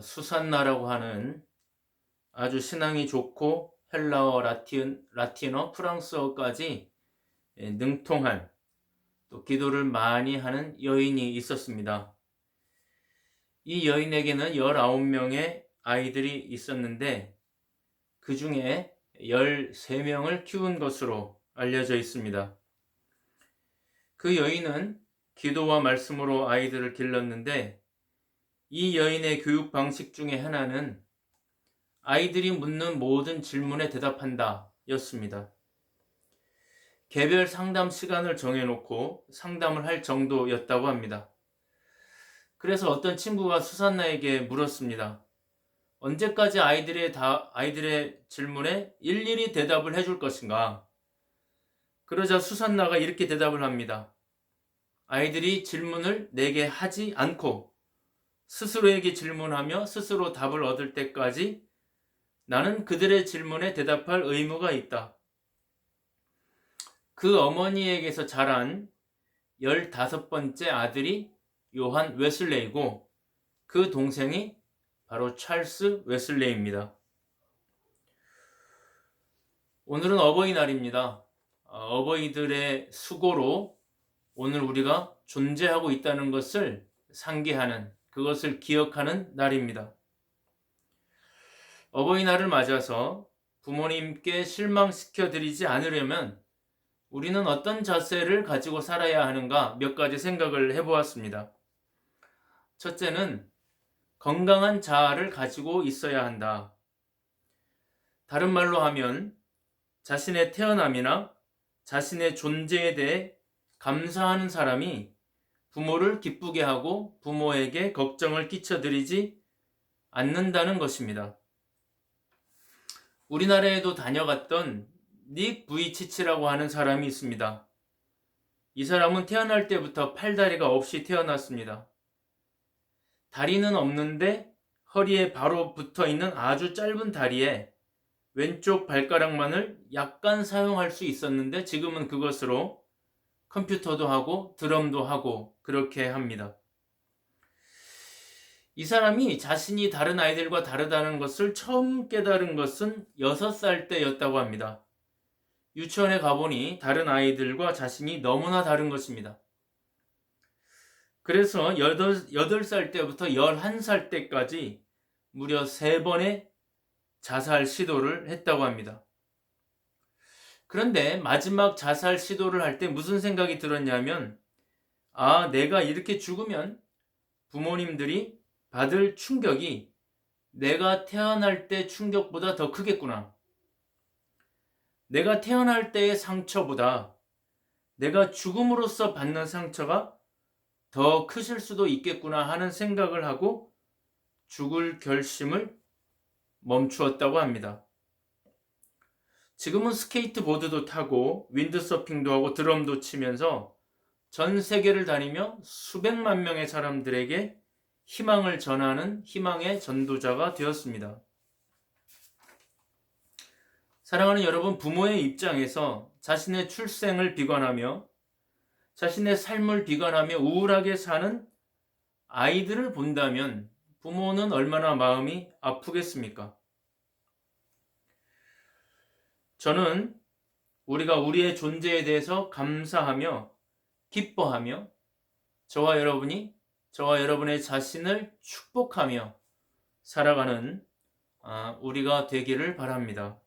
수산나라고 하는 아주 신앙이 좋고 헬라어, 라틴어, 프랑스어까지 능통한, 또 기도를 많이 하는 여인이 있었습니다. 이 여인에게는 19명의 아이들이 있었는데 그 중에 13명을 키운 것으로 알려져 있습니다. 그 여인은 기도와 말씀으로 아이들을 길렀는데, 이 여인의 교육 방식 중에 하나는 아이들이 묻는 모든 질문에 대답한다 였습니다. 개별 상담 시간을 정해놓고 상담을 할 정도였다고 합니다. 그래서 어떤 친구가 수산나에게 물었습니다. 언제까지 아이들의 질문에 일일이 대답을 해줄 것인가? 그러자 수산나가 이렇게 대답을 합니다. 아이들이 질문을 내게 하지 않고 스스로에게 질문하며 스스로 답을 얻을 때까지 나는 그들의 질문에 대답할 의무가 있다. 그 어머니에게서 자란 15번째 아들이 요한 웨슬레이고, 그 동생이 바로 찰스 웨슬레이입니다. 오늘은 어버이날입니다. 어버이들의 수고로 오늘 우리가 존재하고 있다는 것을 상기하는, 그것을 기억하는 날입니다. 어버이날을 맞아서 부모님께 실망시켜 드리지 않으려면 우리는 어떤 자세를 가지고 살아야 하는가 몇 가지 생각을 해보았습니다. 첫째는 건강한 자아를 가지고 있어야 한다. 다른 말로 하면 자신의 태어남이나 자신의 존재에 대해 감사하는 사람이 부모를 기쁘게 하고 부모에게 걱정을 끼쳐드리지 않는다는 것입니다. 우리나라에도 다녀갔던 닉 부이치치라고 하는 사람이 있습니다. 이 사람은 태어날 때부터 팔다리가 없이 태어났습니다. 다리는 없는데 허리에 바로 붙어있는 아주 짧은 다리에 왼쪽 발가락만을 약간 사용할 수 있었는데 지금은 그것으로 컴퓨터도 하고 드럼도 하고 그렇게 합니다. 이 사람이 자신이 다른 아이들과 다르다는 것을 처음 깨달은 것은 6살 때였다고 합니다. 유치원에 가보니 다른 아이들과 자신이 너무나 다른 것입니다. 그래서 8살 때부터 11살 때까지 무려 3번의 자살 시도를 했다고 합니다. 그런데 마지막 자살 시도를 할 때 무슨 생각이 들었냐면, 내가 이렇게 죽으면 부모님들이 받을 충격이 내가 태어날 때 충격보다 더 크겠구나. 내가 태어날 때의 상처보다 내가 죽음으로써 받는 상처가 더 크실 수도 있겠구나 하는 생각을 하고 죽을 결심을 멈추었다고 합니다. 지금은 스케이트보드도 타고 윈드서핑도 하고 드럼도 치면서 전 세계를 다니며 수백만 명의 사람들에게 희망을 전하는 희망의 전도자가 되었습니다. 사랑하는 여러분, 부모의 입장에서 자신의 출생을 비관하며 자신의 삶을 비관하며 우울하게 사는 아이들을 본다면 부모는 얼마나 마음이 아프겠습니까? 저는 우리가 우리의 존재에 대해서 감사하며 기뻐하며 저와 여러분의 자신을 축복하며 살아가는 우리가 되기를 바랍니다.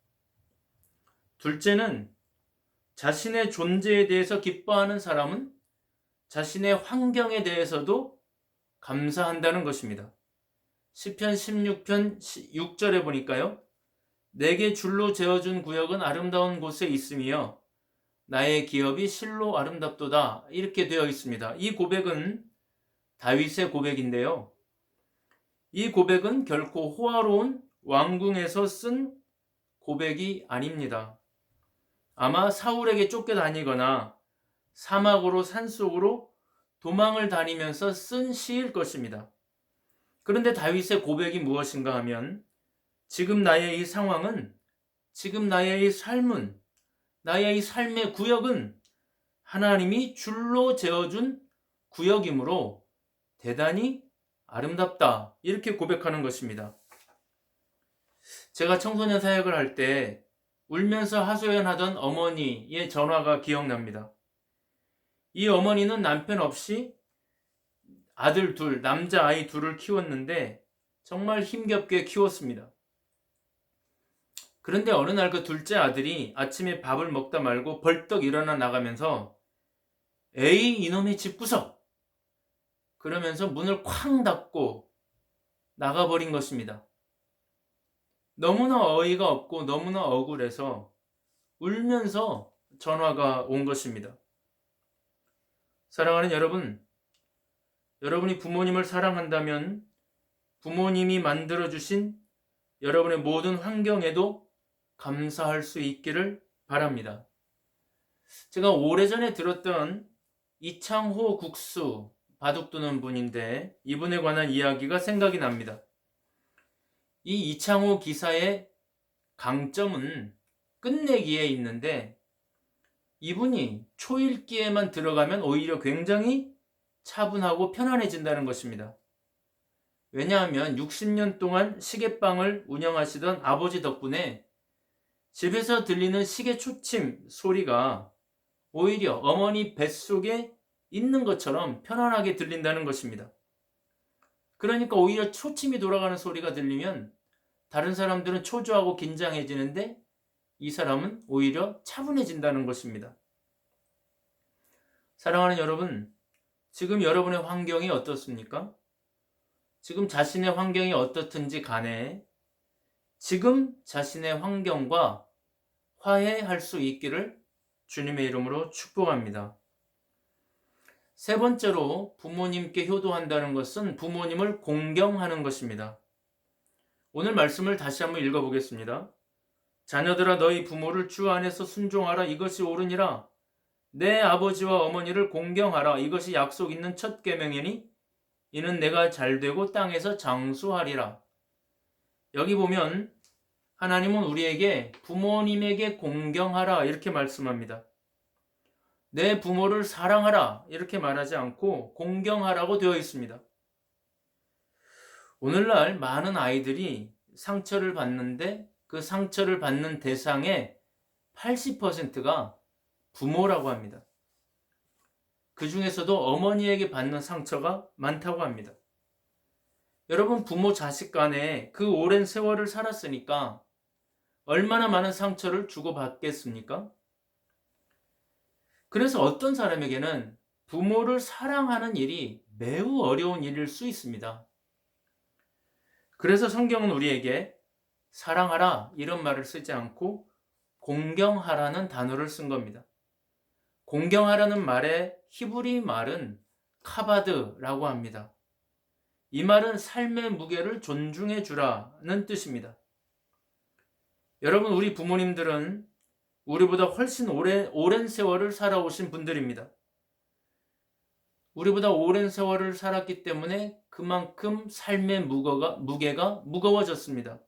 둘째는 자신의 존재에 대해서 기뻐하는 사람은 자신의 환경에 대해서도 감사한다는 것입니다. 시편 16편 6절에 보니까요. 내게 줄로 재어준 구역은 아름다운 곳에 있으며 나의 기업이 실로 아름답도다, 이렇게 되어 있습니다. 이 고백은 다윗의 고백인데요. 이 고백은 결코 호화로운 왕궁에서 쓴 고백이 아닙니다. 아마 사울에게 쫓겨다니거나 사막으로 산속으로 도망을 다니면서 쓴 시일 것입니다. 그런데 다윗의 고백이 무엇인가 하면, 지금 나의 이 상황은, 지금 나의 이 삶은, 나의 이 삶의 구역은 하나님이 줄로 재어준 구역이므로 대단히 아름답다. 이렇게 고백하는 것입니다. 제가 청소년 사역을 할 때 울면서 하소연하던 어머니의 전화가 기억납니다. 이 어머니는 남편 없이 아들 둘, 남자아이 둘을 키웠는데 정말 힘겹게 키웠습니다. 그런데 어느 날 그 둘째 아들이 아침에 밥을 먹다 말고 벌떡 일어나 나가면서 에이 이놈의 집구석! 그러면서 문을 쾅 닫고 나가버린 것입니다. 너무나 어이가 없고 너무나 억울해서 울면서 전화가 온 것입니다. 사랑하는 여러분, 여러분이 부모님을 사랑한다면 부모님이 만들어주신 여러분의 모든 환경에도 감사할 수 있기를 바랍니다. 제가 오래전에 들었던 이창호 국수 바둑두는 분인데 이분에 관한 이야기가 생각이 납니다. 이 이창호 기사의 강점은 끝내기에 있는데 이분이 초읽기에만 들어가면 오히려 굉장히 차분하고 편안해진다는 것입니다. 왜냐하면 60년 동안 시계방을 운영하시던 아버지 덕분에 집에서 들리는 시계 초침 소리가 오히려 어머니 뱃속에 있는 것처럼 편안하게 들린다는 것입니다. 그러니까 오히려 초침이 돌아가는 소리가 들리면 다른 사람들은 초조하고 긴장해지는데 이 사람은 오히려 차분해진다는 것입니다. 사랑하는 여러분, 지금 여러분의 환경이 어떻습니까? 지금 자신의 환경이 어떻든지 간에 지금 자신의 환경과 화해할 수 있기를 주님의 이름으로 축복합니다. 세 번째로 부모님께 효도한다는 것은 부모님을 공경하는 것입니다. 오늘 말씀을 다시 한번 읽어보겠습니다. 자녀들아 너희 부모를 주 안에서 순종하라. 이것이 옳으니라. 내 아버지와 어머니를 공경하라. 이것이 약속 있는 첫 계명이니 이는 내가 잘되고 땅에서 장수하리라. 여기 보면 하나님은 우리에게 부모님에게 공경하라 이렇게 말씀합니다. 내 부모를 사랑하라 이렇게 말하지 않고 공경하라고 되어 있습니다. 오늘날 많은 아이들이 상처를 받는데 그 상처를 받는 대상의 80%가 부모라고 합니다. 그 중에서도 어머니에게 받는 상처가 많다고 합니다. 여러분, 부모 자식 간에 그 오랜 세월을 살았으니까 얼마나 많은 상처를 주고받겠습니까? 그래서 어떤 사람에게는 부모를 사랑하는 일이 매우 어려운 일일 수 있습니다. 그래서 성경은 우리에게 사랑하라 이런 말을 쓰지 않고 공경하라는 단어를 쓴 겁니다. 공경하라는 말의 히브리 말은 카바드라고 합니다. 이 말은 삶의 무게를 존중해 주라는 뜻입니다. 여러분, 우리 부모님들은 우리보다 훨씬 오랜 세월을 살아오신 분들입니다. 우리보다 오랜 세월을 살았기 때문에 그만큼 삶의 무게가 무거워졌습니다.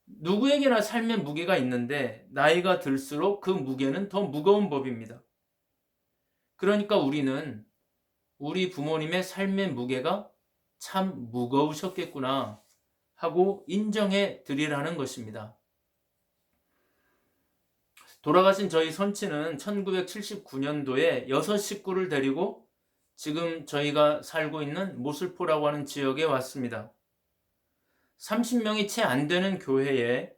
누구에게나 삶의 무게가 있는데 나이가 들수록 그 무게는 더 무거운 법입니다. 그러니까 우리는 우리 부모님의 삶의 무게가 참 무거우셨겠구나 하고 인정해 드리라는 것입니다. 돌아가신 저희 선친은 1979년도에 6 식구를 데리고 지금 저희가 살고 있는 모슬포라고 하는 지역에 왔습니다. 30명이 채 안 되는 교회에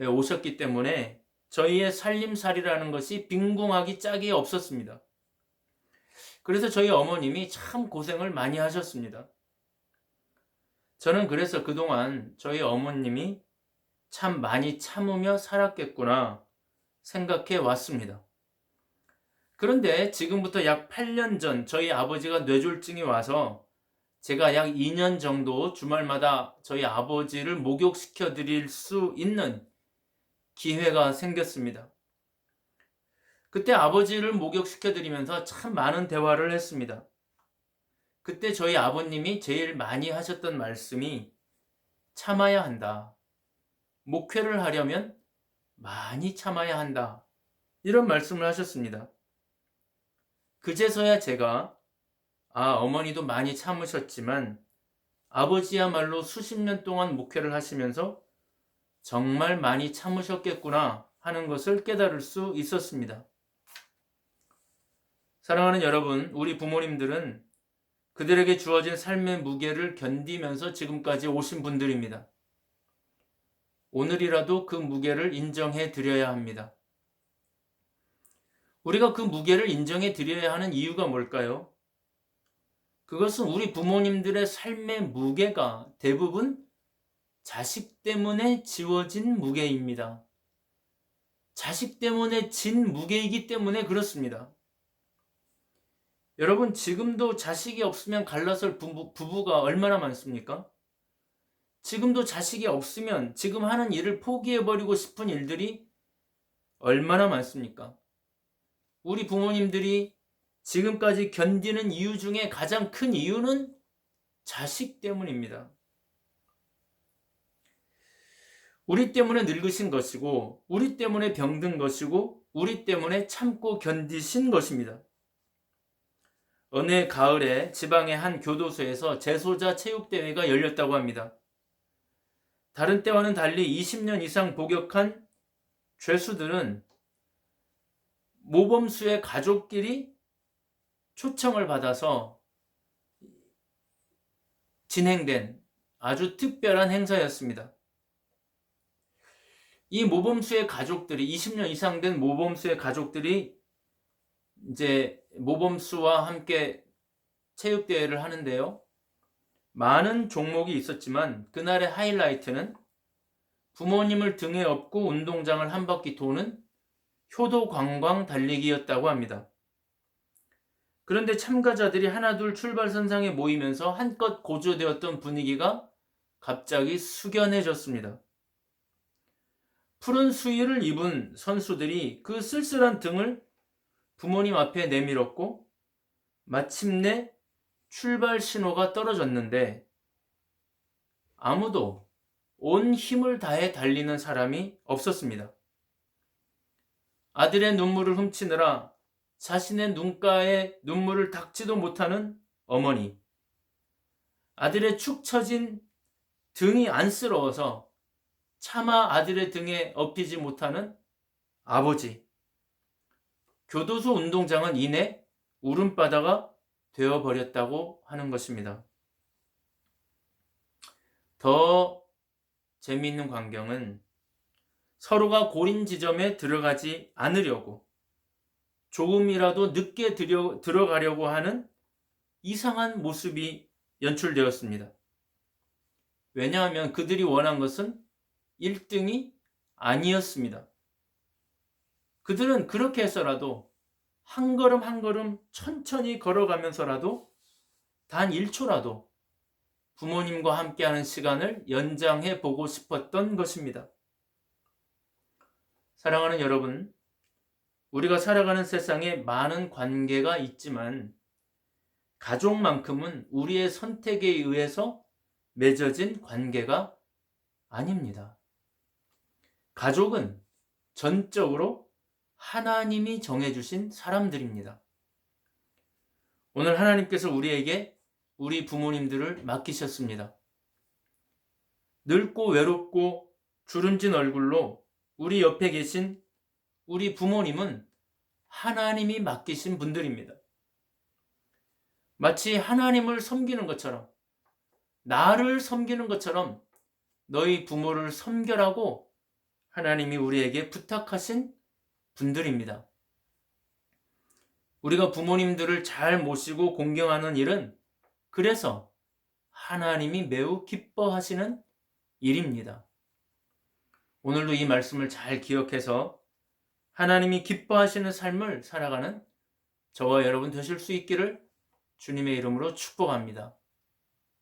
오셨기 때문에 저희의 살림살이라는 것이 빈궁하기 짝이 없었습니다. 그래서 저희 어머님이 참 고생을 많이 하셨습니다. 저는 그래서 그동안 저희 어머님이 참 많이 참으며 살았겠구나 생각해 왔습니다. 그런데 지금부터 약 8년 전 저희 아버지가 뇌졸중이 와서 제가 약 2년 정도 주말마다 저희 아버지를 목욕시켜 드릴 수 있는 기회가 생겼습니다. 그때 아버지를 목욕시켜 드리면서 참 많은 대화를 했습니다. 그때 저희 아버님이 제일 많이 하셨던 말씀이 참아야 한다. 목회를 하려면 많이 참아야 한다. 이런 말씀을 하셨습니다. 그제서야 제가 어머니도 많이 참으셨지만 아버지야말로 수십 년 동안 목회를 하시면서 정말 많이 참으셨겠구나 하는 것을 깨달을 수 있었습니다. 사랑하는 여러분, 우리 부모님들은 그들에게 주어진 삶의 무게를 견디면서 지금까지 오신 분들입니다. 오늘이라도 그 무게를 인정해 드려야 합니다. 우리가 그 무게를 인정해 드려야 하는 이유가 뭘까요? 그것은 우리 부모님들의 삶의 무게가 대부분 자식 때문에 지워진 무게입니다. 자식 때문에 진 무게이기 때문에 그렇습니다. 여러분, 지금도 자식이 없으면 갈라설 부부가 얼마나 많습니까? 지금도 자식이 없으면 지금 하는 일을 포기해버리고 싶은 일들이 얼마나 많습니까? 우리 부모님들이 지금까지 견디는 이유 중에 가장 큰 이유는 자식 때문입니다. 우리 때문에 늙으신 것이고, 우리 때문에 병든 것이고, 우리 때문에 참고 견디신 것입니다. 어느 가을에 지방의 한 교도소에서 재소자 체육대회가 열렸다고 합니다. 다른 때와는 달리 20년 이상 복역한 죄수들은 모범수의 가족끼리 초청을 받아서 진행된 아주 특별한 행사였습니다. 이 모범수의 가족들이 20년 이상 된 모범수의 가족들이 이제 모범수와 함께 체육대회를 하는데요. 많은 종목이 있었지만 그날의 하이라이트는 부모님을 등에 업고 운동장을 한 바퀴 도는 효도 관광 달리기였다고 합니다. 그런데 참가자들이 하나둘 출발선상에 모이면서 한껏 고조되었던 분위기가 갑자기 숙연해졌습니다. 푸른 수의를 입은 선수들이 그 쓸쓸한 등을 부모님 앞에 내밀었고 마침내 출발 신호가 떨어졌는데 아무도 온 힘을 다해 달리는 사람이 없었습니다. 아들의 눈물을 훔치느라 자신의 눈가에 눈물을 닦지도 못하는 어머니, 아들의 축 처진 등이 안쓰러워서 차마 아들의 등에 업히지 못하는 아버지, 교도소 운동장은 이내 울음바다가 되어버렸다고 하는 것입니다. 더 재미있는 광경은 서로가 고린 지점에 들어가지 않으려고 조금이라도 늦게 들어가려고 하는 이상한 모습이 연출되었습니다. 왜냐하면 그들이 원한 것은 1등이 아니었습니다. 그들은 그렇게 해서라도 한 걸음 한 걸음 천천히 걸어가면서라도 단 1초라도 부모님과 함께하는 시간을 연장해 보고 싶었던 것입니다. 사랑하는 여러분, 우리가 살아가는 세상에 많은 관계가 있지만 가족만큼은 우리의 선택에 의해서 맺어진 관계가 아닙니다. 가족은 전적으로 하나님이 정해주신 사람들입니다. 오늘 하나님께서 우리에게 우리 부모님들을 맡기셨습니다. 늙고 외롭고 주름진 얼굴로 우리 옆에 계신 우리 부모님은 하나님이 맡기신 분들입니다. 마치 하나님을 섬기는 것처럼, 나를 섬기는 것처럼 너희 부모를 섬겨라고 하나님이 우리에게 부탁하신 분들입니다. 우리가 부모님들을 잘 모시고 공경하는 일은 그래서 하나님이 매우 기뻐하시는 일입니다. 오늘도 이 말씀을 잘 기억해서 하나님이 기뻐하시는 삶을 살아가는 저와 여러분 되실 수 있기를 주님의 이름으로 축복합니다.